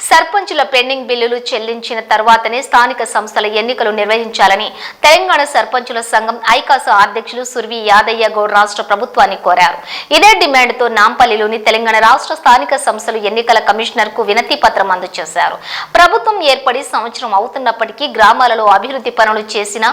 సర్పంచుల పెండింగ్ బిల్లులు చెల్లించిన తర్వాతనే స్థానిక సంస్థల ఎన్నికలు నిర్వహించాలని తెలంగాణ సర్పంచుల సంఘం ఐకాస అధ్యక్షులు సుర్వి యాదయ్య గౌడ్ రాష్ట్ర ప్రభుత్వాన్ని కోరారు. ఇదే డిమాండ్తో నాంపల్లిలోని తెలంగాణ రాష్ట్ర స్థానిక సంస్థలు ఎన్నికల కమిషనర్ కు వినతి పత్రం అందజేశారు. ప్రభుత్వం ఏర్పడి సంవత్సరం అవుతున్నప్పటికీ గ్రామాలలో అభివృద్ధి పనులు చేసిన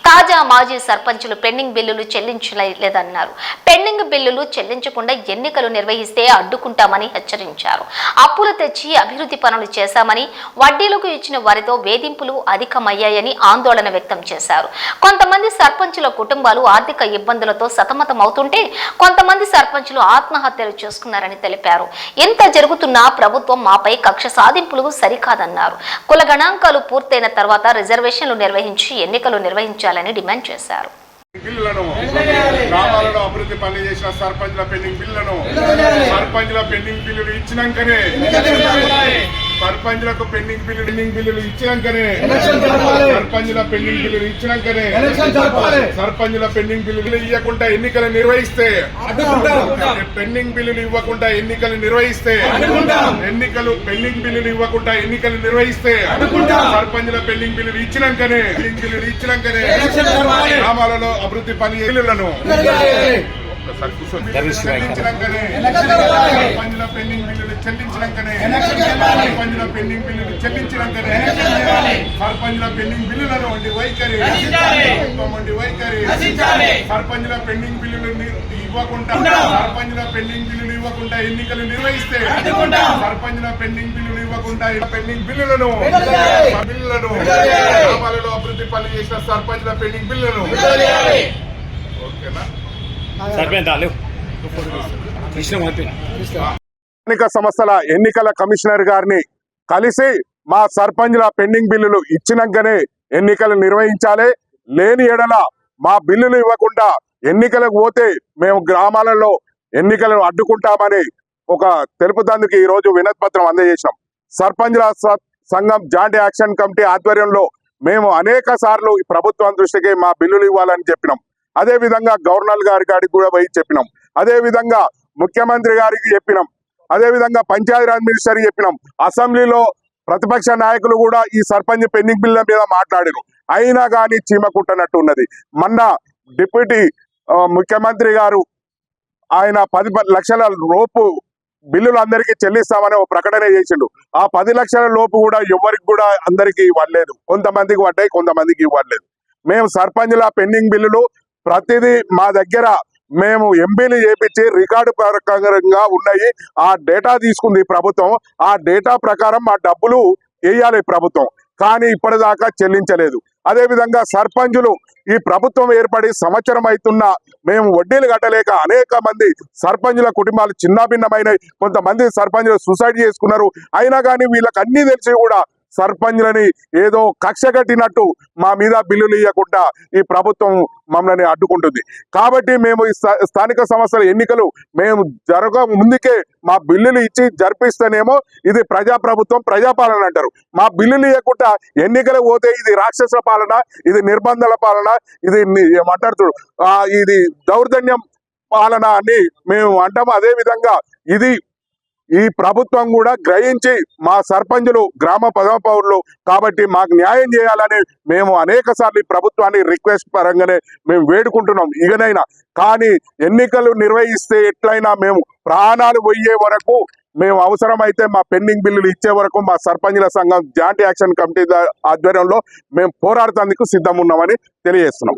తాజా మాజీ సర్పంచులు పెండింగ్ బిల్లులు చెల్లించలేదన్నారు. పెండింగ్ బిల్లులు చెల్లించకుండా ఎన్నికలు నిర్వహిస్తే అడ్డుకుంటామని హెచ్చరించారు. అప్పులు తెచ్చి అభివృద్ధి పనులు చేశామని, వడ్డీలకు ఇచ్చిన వారితో వేధింపులు అధికమయ్యాయని ఆందోళన వ్యక్తం చేశారు. కొంతమంది సర్పంచుల కుటుంబాలు ఆర్థిక ఇబ్బందులతో సతమతమవుతుంటే కొంతమంది సర్పంచులు ఆత్మహత్యలు చేసుకున్నారని తెలిపారు. ఇంత జరుగుతున్నా ప్రభుత్వం మాపై కక్ష సాధింపులు సరికాదన్నారు. కుల గణాంకాలు పూర్తయిన తర్వాత రిజర్వేషన్లు నిర్వహించి ఎన్నికలు నిర్వహించాలని డిమాండ్ చేశారు. బిల్లులను గ్రామాలలో అభివృద్ధి పనులు చేసిన సర్పంచుల పెండింగ్ బిల్లులను సర్పంచుల పెండింగ్ బిల్లులు ఇచ్చినాకనే సర్పంచులకు పెండింగ్ బిల్లులు ఇచ్చినాకనే సర్పంచుల పెండింగ్ బిల్లులు ఇచ్చినాకనే సర్పంచుల పెండింగ్ బిల్లులు ఇవ్వకుండా ఎన్నికలు నిర్వహిస్తే పెండింగ్ బిల్లులు ఇవ్వకుండా ఎన్నికలు నిర్వహిస్తే పెండింగ్ బిల్లులు ఇవ్వకుండా ఎన్నికలు నిర్వహిస్తే సర్పంచుల పెండింగ్ బిల్లులు ఇచ్చినాకనే గ్రామాలలో అభివృద్ధి పని బిల్లులను సర్పంచుల పెండింగ్ బిల్లులు చెల్లించినాకనే సర్పంచుల పెండింగ్ బిల్లులు చెల్లించినాకనే సర్పంచుల పెండింగ్ బిల్లులను వైఖరి సర్పంచుల పెండింగ్ బిల్లులు ఇవ్వకుండా ఎన్నికలు నిర్వహిస్తే సర్పంచుల పెండింగ్ బిల్లులు ఇవ్వకుండా పెండింగ్ బిల్లులను గ్రామాలలో అభివృద్ధి పనులు చేసిన సర్పంచుల పెండింగ్ బిల్లులను ఓకేనా స్థానిక సంస్థల ఎన్నికల కమిషనర్ గారిని కలిసి మా సర్పంచుల పెండింగ్ బిల్లులు ఇచ్చినాకనే ఎన్నికలు నిర్వహించాలి. లేని ఎడల మా బిల్లులు ఇవ్వకుండా ఎన్నికలకు పోతే మేము గ్రామాలలో ఎన్నికలను అడ్డుకుంటామని ఒక తెలుపుతందుకు ఈ రోజు వినతి పత్రం అందజేశాం. సర్పంచుల సంఘం జాయింట్ యాక్షన్ కమిటీ ఆధ్వర్యంలో మేము అనేక సార్లు ప్రభుత్వం దృష్టికి మా బిల్లులు ఇవ్వాలని చెప్పినాం. అదే విధంగా గవర్నర్ గారికి కూడా పోయి చెప్పినాం. అదే విధంగా ముఖ్యమంత్రి గారికి చెప్పినాం. అదే విధంగా పంచాయతీరాజ్ మినిస్టర్ చెప్పినాం. అసెంబ్లీలో ప్రతిపక్ష నాయకులు కూడా ఈ సర్పంచ్ పెండింగ్ బిల్ల మీద మాట్లాడారు. అయినా కానీ చీమ కుట్టనట్టు ఉన్నది. మొన్న డిప్యూటీ ముఖ్యమంత్రి గారు ఆయన 10 లక్షల లోపు బిల్లులు అందరికీ చెల్లిస్తామని ఒక ప్రకటన చేసిండు. ఆ 10 లక్షల లోపు కూడా ఎవరికి కూడా అందరికీ ఇవ్వలేదు. కొంతమందికి పడ్డాయి, కొంతమందికి ఇవ్వలేదు. మేము సర్పంచుల పెండింగ్ బిల్లులు ప్రతిదీ మా దగ్గర మేము ఎంపీలు చేపించి రికార్డు ప్రకారంగా ఉన్నాయి. ఆ డేటా తీసుకుంది ప్రభుత్వం. ఆ డేటా ప్రకారం మా డబ్బులు వేయాలి ప్రభుత్వం, కానీ ఇప్పటిదాకా చెల్లించలేదు. అదే విధంగా సర్పంచులు ఈ ప్రభుత్వం ఏర్పడి సంవత్సరం అవుతున్నా మేము వడ్డీలు కట్టలేక అనేక మంది సర్పంచుల కుటుంబాలు చిన్నాభిన్నమైనవి. కొంతమంది సర్పంచులు సూసైడ్ చేసుకున్నారు. అయినా కానీ వీళ్ళకి అన్ని తెలిసి కూడా సర్పంచులని ఏదో కక్ష కట్టినట్టు మా మీద బిల్లులు ఇవ్వకుండా ఈ ప్రభుత్వం మమ్మల్ని అడ్డుకుంటుంది. కాబట్టి మేము ఈ స్థానిక సంస్థల ఎన్నికలు మేము జరగ ముందుకే మా బిల్లులు ఇచ్చి జరిపిస్తేనేమో ఇది ప్రజాప్రభుత్వం, ప్రజాపాలన అంటారు. మా బిల్లులు ఇవ్వకుండా ఎన్నికలు పోతే ఇది రాక్షస పాలన, ఇది నిర్బంధాల పాలన, ఇది ఏమంటారు ఇది దౌర్జన్యం పాలన అని మేము అంటాము. అదే విధంగా ఇది ఈ ప్రభుత్వం కూడా గ్రహించి మా సర్పంచులు గ్రామ పౌరులు కాబట్టి మాకు న్యాయం చేయాలని మేము అనేక సార్లు ఈ ప్రభుత్వాన్ని రిక్వెస్ట్ పరంగానే మేము వేడుకుంటున్నాం. ఇకనైనా కానీ ఎన్నికలు నిర్వహిస్తే ఎట్లయినా మేము ప్రాణాలు పోయే వరకు మేము అవసరమైతే మా పెండింగ్ బిల్లులు ఇచ్చే వరకు మా సర్పంచుల సంఘం జాయింట్ యాక్షన్ కమిటీ ఆధ్వర్యంలో మేము పోరాడటానికి సిద్ధం ఉన్నామని తెలియజేస్తున్నాం.